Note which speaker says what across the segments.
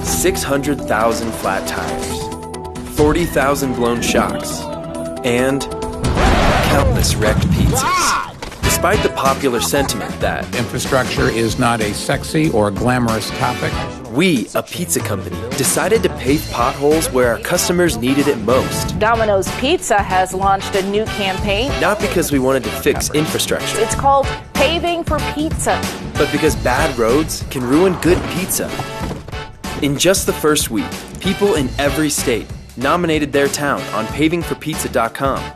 Speaker 1: 600,000 flat tires, 40,000 blown shocks, and countless wrecked pizzas. Despite the popular sentiment that
Speaker 2: infrastructure is not a sexy or glamorous topic,
Speaker 1: we, a pizza company, decided to pave potholes where our customers needed it most.
Speaker 3: Domino's Pizza has launched a new campaign.
Speaker 1: Not because we wanted to fix infrastructure.
Speaker 3: It's called Paving for Pizza.
Speaker 1: But because bad roads can ruin good pizza. In just the first week, people in every state nominated their town on pavingforpizza.com.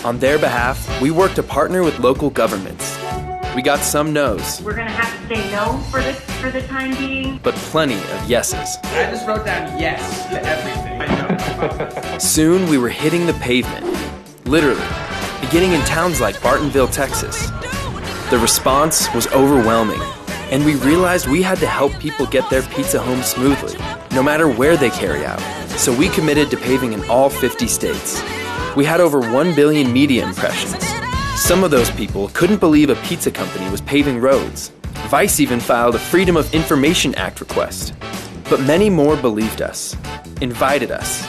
Speaker 1: On their behalf, we worked to partner with local governments. We got some no's.
Speaker 4: We're going to have to say no for the time being.
Speaker 1: But plenty of yeses.
Speaker 5: I just wrote down yes to everything. I know.
Speaker 1: Soon we were hitting the pavement. Literally. Beginning in towns like Bartonville, Texas. The response was overwhelming. And we realized we had to help people get their pizza home smoothly, no matter where they carry out. So we committed to paving in all 50 states. We had over 1 billion media impressions. Some of those people couldn't believe a pizza company was paving roads. Vice even filed a Freedom of Information Act request. But many more believed us, invited us,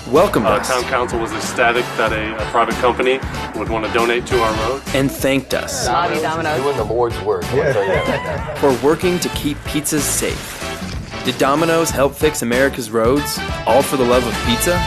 Speaker 1: welcomed us.
Speaker 6: Town council was ecstatic that a private company would want to donate to our road.
Speaker 1: And thanked us.
Speaker 7: Domino's doing the Lord's work. I'll tell you that.
Speaker 1: For working to keep pizzas safe. Did Domino's help fix America's roads, all for the love of pizza?